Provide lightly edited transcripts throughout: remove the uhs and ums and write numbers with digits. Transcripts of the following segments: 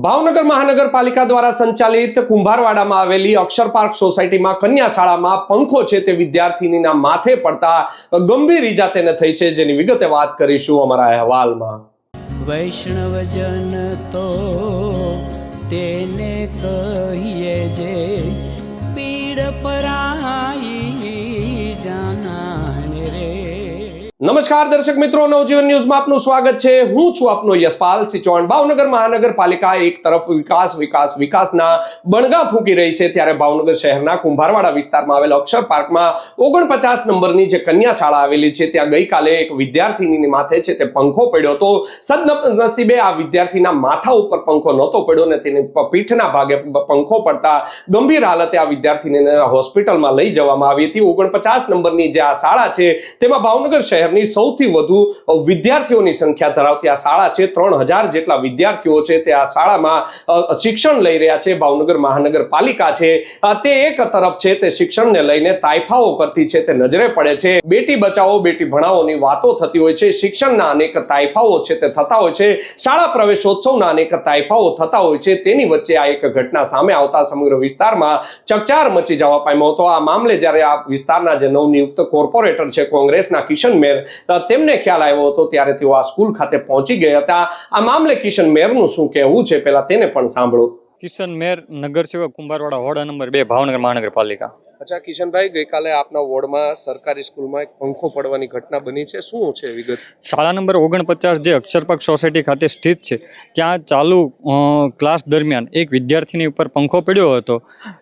ભાવનગર મહાનગરપાલિકા દ્વારા સંચાલિત કુંભારવાડામાં આવેલી અક્ષર પાર્ક સોસાયટીમાં કન્યા શાળામાં પંખો છે તે વિદ્યાર્થીનીના માથે પડતા ગંભીર ઈજા તેને થઈ છે, જેની વિગતે વાત કરીશું અમારા અહેવાલમાં। વૈષ્ણવજન તો તેને કહીએ જે પીડ પરાઈ જાનાને રે। નમસ્કાર દર્શક મિત્રો, નવજીવન ન્યૂઝમાં આપનું સ્વાગત છે। હું છું આપનો યશપાલ સિંહ ચૌહાણ। ભાવનગર મહાનગરપાલિકા એક તરફ વિકાસના બણગા ફૂંકી રહી છે, ત્યારે ભાવનગર શહેરના કુંભારવાડા વિસ્તારમાં આવેલ અક્ષર પાર્કમાં 49 નંબરની જે કન્યા શાળા આવેલી છે, ત્યાં ગઈકાલે એક વિદ્યાર્થીની માથે છે તે પંખો પડ્યો હતો। સદનસીબે આ વિદ્યાર્થીના માથા ઉપર પંખો નહોતો પડ્યો ને તેની પીઠના ભાગે પંખો પડતા ગંભીર હાલતે આ વિદ્યાર્થીને હોસ્પિટલમાં લઈ જવામાં આવી હતી। 49 નંબરની જે આ શાળા છે તેમાં ભાવનગર શહેરની સૌથી વધુ વિદ્યાર્થીઓની સંખ્યા ધરાવતી આ શાળા છે। 3000 જેટલા વિદ્યાર્થીઓ છે તે આ શાળામાં શિક્ષણ લઈ રહ્યા છે। ભાવનગર મહાનગરપાલિકા છે તે એક તરફ છે તે શિક્ષણને લઈને તાઇફાઓ કરતી છે તે નજરે પડે છે। બેટી બચાવો બેટી ભણાવોની વાતો થતી હોય છે, શિક્ષણના અનેક તાઇફાઓ છે તે થતા હોય છે, શાળા પ્રવેશોત્સવના અનેક તાઇફાઓ થતા હોય છે। તેની વચ્ચે આ એક ઘટના સામે આવતા સમગ્ર વિસ્તારમાં ચકચાર મચી જવા પામ્યો હતો। આ મામલે જ્યારે આ વિસ્તારના જે નવનિયુક્ત કોર્પોરેટર છે કોંગ્રેસના કિશન મેર, તેમને ખ્યાલ આવ્યો હતો ત્યારે તેઓ આ સ્કૂલ ખાતે પહોંચી ગયા હતા। આ મામલે કિશન મેરનું શું કહેવું છે પહેલા તેને પણ સાંભળો। કિશન મેર, નગરસેવક, કુંભારવાડા, વોર્ડ નંબર 2, ભાવનગર મહાનગરપાલિકા। અચ્છા કિશનભાઈ, ગઈકાલે આપના વોર્ડમાં સરકારી સ્કૂલમાં એક પંખો પડવાની ઘટના બની છે, શું છે વિગત? શાળા નંબર 49 જે અક્ષરપાર્ક સોસાયટી ખાતે સ્થિત છે, ત્યાં ચાલુ ક્લાસ દરમિયાન એક વિદ્યાર્થીની ઉપર પંખો પડ્યો હતો।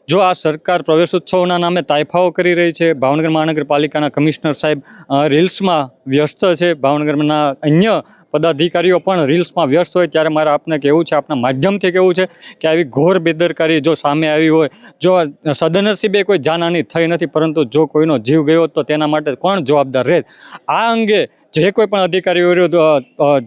જો આ સરકાર પ્રવેશોત્સવના નામે તાઇફાઓ કરી રહી છે, ભાવનગર મહાનગરપાલિકાના કમિશનર સાહેબ રીલ્સમાં વ્યસ્ત છે, ભાવનગરના અન્ય પદાધિકારીઓ પણ રીલ્સમાં વ્યસ્ત હોય, ત્યારે મારે આપને કહેવું છે, આપના માધ્યમથી કહેવું છે કે આવી ઘોર બેદરકારી જો સામે આવી હોય, જો સદનસીબે કોઈ જાનહાની થઈ નથી, પરંતુ જો કોઈનો જીવ ગયો તો તેના માટે કોણ જવાબદાર રહે? આ અંગે જે કોઈ પણ અધિકારી વિરુદ્ધ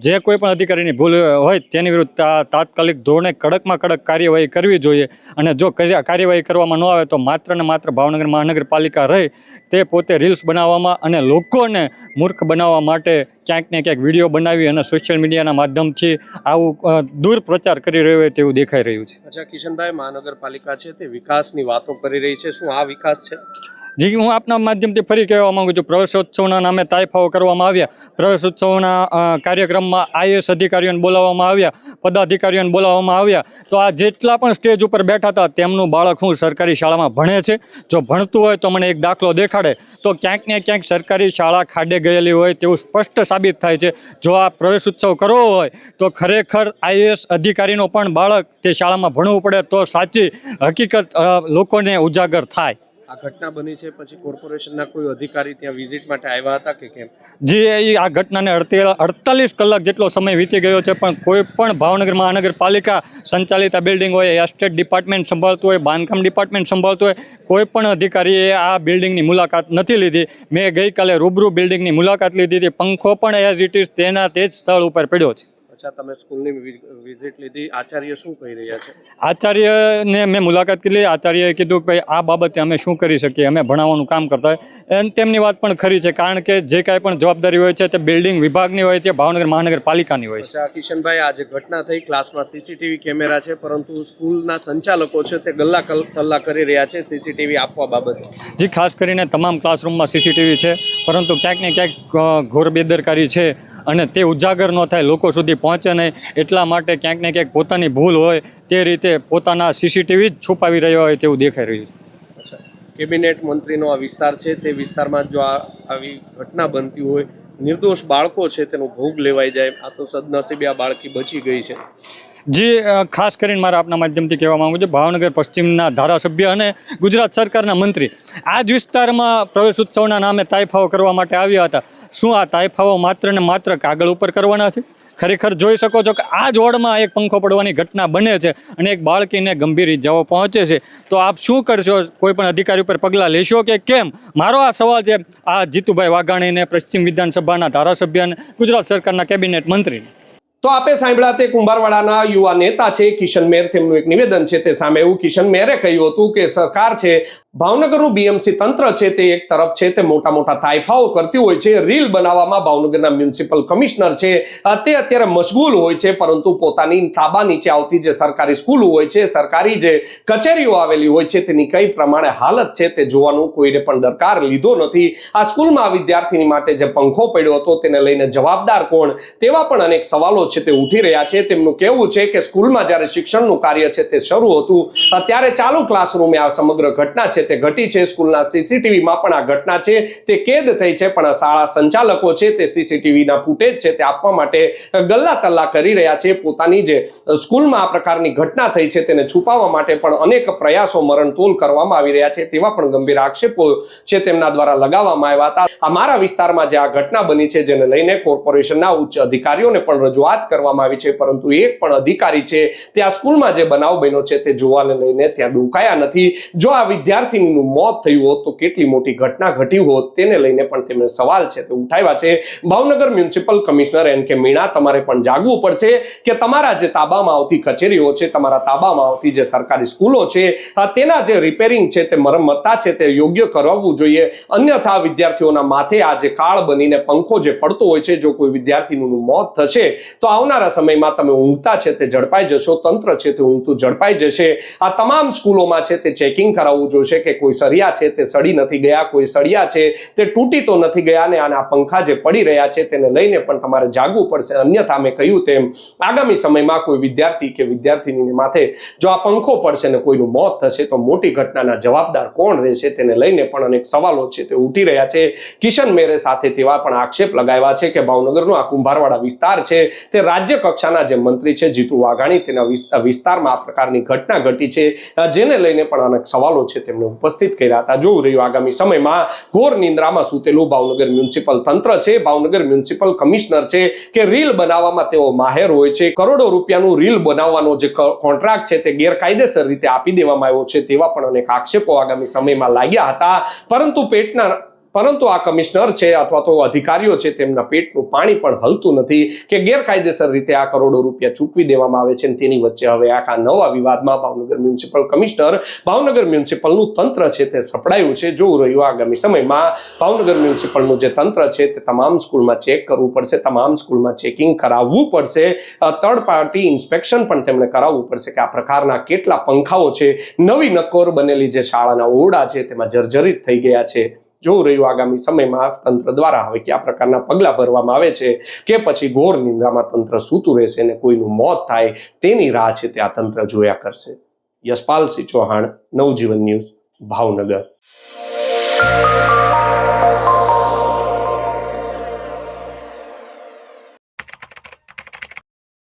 જે કોઈ પણ અધિકારીની ભૂલ હોય તેની વિરુદ્ધ તાત્કાલિક ધોરણે કડકમાં કડક કાર્યવાહી કરવી જોઈએ। અને જો કાર્યવાહી કરવામાં ન આવે તો માત્ર ને માત્ર ભાવનગર મહાનગરપાલિકા રહી તે પોતે રીલ્સ બનાવવામાં અને લોકોને મૂર્ખ બનાવવા માટે ક્યાંક ને ક્યાંક વિડીયો બનાવી અને સોશિયલ મીડિયાના માધ્યમથી આવું દુર્પ્રચાર કરી રહ્યો હોય તેવું દેખાઈ રહ્યું છે। અચ્છા કિશનભાઈ, મહાનગરપાલિકા છે તે વિકાસની વાતો કરી રહી છે, શું આ વિકાસ છે? જી, હું આપના માધ્યમથી ફરી કહેવા માંગુ છું, પ્રવેશોત્સવના નામે તાઇફાઓ કરવામાં આવ્યા, પ્રવેશોત્સવના કાર્યક્રમમાં IAS અધિકારીઓને બોલાવવામાં આવ્યા, પદાધિકારીઓને બોલાવવામાં આવ્યા, તો આ જેટલા પણ સ્ટેજ ઉપર બેઠા હતા તેમનું બાળક હું સરકારી શાળામાં ભણે છે? જો ભણતું હોય તો મને એક દાખલો દેખાડે તો ક્યાંક ને ક્યાંક સરકારી શાળા ખાડે ગયેલી હોય તેવું સ્પષ્ટ સાબિત થાય છે। જો આ પ્રવેશોત્સવ કરવો હોય તો ખરેખર IAS અધિકારીનો પણ બાળક તે શાળામાં ભણવું પડે તો સાચી હકીકત લોકોને ઉજાગર થાય। આ ઘટના બની છે પછી કોર્પોરેશનના કોઈ અધિકારી ત્યાં વિઝિટ માટે આવ્યા હતા કે કેમ? જી, આ ઘટનાને 48 કલાક જેટલો સમય વીતી ગયો છે, પણ કોઈ પણ ભાવનગર મહાનગરપાલિકા સંચાલિત આ બિલ્ડિંગ હોય, એસ્ટેટ ડિપાર્ટમેન્ટ સંભાળતું હોય, બાંધકામ ડિપાર્ટમેન્ટ સંભાળતું હોય, કોઈ પણ અધિકારીએ આ બિલ્ડિંગની મુલાકાત નથી લીધી। મેં ગઈકાલે રૂબરૂ બિલ્ડિંગની મુલાકાત લીધી હતી, પંખો પણ એઝ ઇટ ઇઝ તેના તે જ સ્થળ ઉપર પડ્યો છે। અચ્છા, તમે સ્કૂલની વિઝિટ લીધી, આચાર્ય શું કહી રહ્યા છે? આચાર્યને મેં મુલાકાત કરી, આચાર્યએ કીધું કે ભાઈ આ બાબતે અમે શું કરી શકીએ, અમે ભણાવવાનું કામ કરતા હોય, તેમની વાત પણ ખરી છે, કારણ કે જે કાંઈ પણ જવાબદારી હોય છે તે બિલ્ડિંગ વિભાગની હોય છે, ભાવનગર મહાનગરપાલિકાની હોય છે। અચ્છા કિશનભાઈ, આ જે ઘટના થઈ, ક્લાસમાં CCTV કેમેરા છે, પરંતુ સ્કૂલના સંચાલકો છે તે ગલ્લા કલ્લા કરી રહ્યા છે CCTV આપવા બાબતે। જી, ખાસ કરીને તમામ ક્લાસરૂમમાં CCTV છે, પરંતુ ક્યાંક ને ક્યાંક ઘોર બેદરકારી છે અને તે ઉજાગર ન થાય, લોકો સુધી પહોંચે નહીં, એટલા માટે ક્યાંક ને ક્યાંક પોતાની ભૂલ હોય તે રીતે પોતાના CCTV જ છુપાવી રહ્યો હોય તેવું દેખાઈ રહ્યું છે। અચ્છા, કેબિનેટ મંત્રીનો આ વિસ્તાર છે, તે વિસ્તારમાં જો આવી ઘટના બનતી હોય, નિર્દોષ બાળકો છે તેનો ભોગ લેવાઈ જાય, આ તો સદનસીબે આ બાળકી બચી ગઈ છે। જી, ખાસ કરીને મારા આપના માધ્યમથી કહેવા માગું છું, ભાવનગર પશ્ચિમના ધારાસભ્ય અને ગુજરાત સરકારના મંત્રી આ જ વિસ્તારમાં પ્રવેશ ઉત્સવના નામે તાઇફાઓ કરવા માટે આવ્યા હતા। શું આ તાઇફાઓ માત્ર ને માત્ર કાગળ ઉપર કરવાના છે? ખરેખર જોઈ શકો છો કે આ જ વોર્ડમાં એક પંખો પડવાની ઘટના બને છે અને એક બાળકીને ગંભીર ઇજાઓ પહોંચે છે, તો આપ શું કરશો? કોઈ પણ અધિકારી ઉપર પગલાં લેશો કે કેમ? મારો આ સવાલ છે આ જીતુભાઈ વાઘાણીને, પશ્ચિમ વિધાનસભાના ધારાસભ્ય અને ગુજરાત સરકારના કેબિનેટ મંત્રીને। તો આપે સાંભળ્યા તે કુંભારવાડાના યુવા નેતા છે કિશન મેર, તેમનું એક નિવેદન છે તે સામે આવ્યું. કિશન મેરે કહ્યું હતું કે સરકાર છે, ભાવનગરનું બીએમસી તંત્ર છે તે એક તરફ છે તે મોટા મોટા તાઇફાઓ કરતી હોય છે. રીલ બનાવવામાં ભાવનગરના મ્યુનિસિપલ કમિશનર છે તે અત્યારે મશગુલ હોય છે, પરંતુ પોતાની તાબા નીચે આવતી જે સરકારી સ્કૂલો હોય છે, સરકારી જે કચેરીઓ આવેલી હોય છે, તેની કઈ પ્રમાણે હાલત છે તે જોવાનું કોઈને પણ દરકાર લીધો નથી. આ સ્કૂલમાં વિદ્યાર્થીની માટે જે પંખો પડ્યો હતો તેને લઈને જવાબદાર કોણ, તેવા પણ અનેક સવાલો છે તે ઉઠી રહ્યા છે. તેમનું કહેવું છે કે સ્કૂલમાં જ્યારે શિક્ષણનું કાર્ય છે તે શરૂ હતું ત્યારે ચાલુ ક્લાસરૂમે આ સમગ્ર ઘટના છે તે ઘટી છે. સ્કૂલના સીસીટીવીમાં પણ આ ઘટના છે તે કેદ થઈ છે, પણ શાળા સંચાલકો છે તે સીસીટીવીના ફૂટેજ છે તે આપવા માટે ગલ્લા તલ્લા કરી રહ્યા છે. પોતાની જે સ્કૂલમાં આ પ્રકારની ઘટના થઈ છે તેને છુપાવવા માટે પણ અનેક પ્રયાસો મરણતોલ કરવામાં આવી રહ્યા છે, તેવા પણ ગંભીર આક્ષેપો છે તેમના દ્વારા લગાવવામાં આવ્યા હતા. અમારા વિસ્તારમાં જે આ ઘટના બની છે જેને લઈને કોર્પોરેશનના ઉચ્ચ અધિકારીઓને પણ રજૂઆત કરવામાં આવી છે, પરંતુ એક પણ અધિકારી છે તે આ સ્કૂલમાં જે બનાવ બન્યો છે તે જોવાને લઈને ત્યાં ડોકાયા નથી. જો આ વિદ્યાર્થીનું મોત થયું હોત તો કેટલી મોટી ઘટના ઘટી હોત, તેને લઈને પણ તેમણે સવાલ છે તે ઉઠાવ્યા છે. ભાવનગર મ્યુનિસિપલ કમિશનર એન કે મીણા, તમારે પણ જાગવું પડશે કે તમારા જે તાબામાં આવતી કચેરીઓ છે, તમારા તાબામાં આવતી જે સરકારી સ્કૂલો છે તેના જે રિપેરિંગ છે તે મરમ્મતા છે તે યોગ્ય કરાવવું જોઈએ. અન્યથા વિદ્યાર્થીઓના માથે આ જે કાળ બનીને પંખો જે પડતો હોય છે, જો કોઈ વિદ્યાર્થીનું મોત થશે તો આવનારા સમયમાં તમે ઊંઘતા છે તે ઝડપાઈ જશો, તંત્ર છે તે ઊંઘતું ઝડપાઈ જશે. આ તમામ સ્કૂલોમાં છે તે ચેકિંગ કરાવવું જોશે કે કોઈ સળિયા છે તે સડી નથી ગયા, કોઈ સળિયા છે તે તૂટી તો નથી ગયા, અને આના પંખા જે પડી રહ્યા છે તેને લઈને પણ તમારે જાગવું પડશે. અન્યથા મેં કહ્યું તેમ આગામી સમયમાં કોઈ વિદ્યાર્થી કે વિદ્યાર્થીની માથે જો આ પંખો પડશે ને કોઈનું મોત થશે તો મોટી ઘટનાના જવાબદાર કોણ રહેશે, તેને લઈને પણ અનેક સવાલો છે તે ઉઠી રહ્યા છે. કિશન મેરે સાથે તેવા પણ આક્ષેપ લગાવ્યા છે કે ભાવનગરનો આ કુંભારવાડા વિસ્તાર છે તે રાજ્ય કક્ષાના જે મંત્રી છે જીતુ વાઘાણી, તેના વિસ્તારમાં આ પ્રકારની ઘટના ઘટી છે, જેને લઈને પણ અનેક સવાલો છે તેમને ઉપસ્થિત કર્યા હતા. જોવું રહ્યું આગામી સમયમાં ઘોર નિંદ્રામાં સૂતેલું ભાવનગર મ્યુનિસિપલ તંત્ર છે, ભાવનગર મ્યુનિસિપલ કમિશનર છે કે રીલ બનાવવામાં તેઓ માહેર હોય છે. કરોડો રૂપિયાનું રીલ બનાવવાનો જે કોન્ટ્રાક્ટ છે તે ગેરકાયદેસર રીતે આપી દેવામાં આવ્યો છે, તેવા પણ અનેક આક્ષેપો આગામી સમયમાં લાગ્યા હતા. પરંતુ આ કમિશનર છે અથવા તો અધિકારીઓ છે તેમના પેટનું પાણી પણ હલતું નથી કે ગેરકાયદેસર રીતે આ કરોડો રૂપિયા ચૂકવી દેવામાં આવે છે. તેની વચ્ચે હવે આ નવા વિવાદમાં ભાવનગર મ્યુનિસિપલ કમિશનર, ભાવનગર મ્યુનિસિપલનું તંત્ર છે તે સપડાયું છે. જોવું રહ્યું આગામી સમયમાં ભાવનગર મ્યુનિસિપલનું જે તંત્ર છે તે તમામ સ્કૂલમાં ચેક કરવું પડશે, તમામ સ્કૂલમાં ચેકિંગ કરાવવું પડશે, થર્ડ પાર્ટી ઇન્સ્પેક્શન પણ તેમને કરાવવું પડશે કે આ પ્રકારના કેટલા પંખાઓ છે નવી નક્કોર બનેલી જે શાળાના ઓરડા છે તેમાં જર્જરિત થઈ ગયા છે. જોવું રહ્યું આગામી સમયમાં તંત્ર દ્વારા હવે કયા પ્રકારના પગલાં ભરવામાં આવે છે કે પછી ઘોર નિંદ્રામાં તંત્ર સૂતું રહેશે અને કોઈનું મોત થાય તેની રાહ છે તે આ તંત્ર જોયા કરશે. યશપાલસિંહ ચૌહાણ, નવજીવન ન્યૂઝ, ભાવનગર.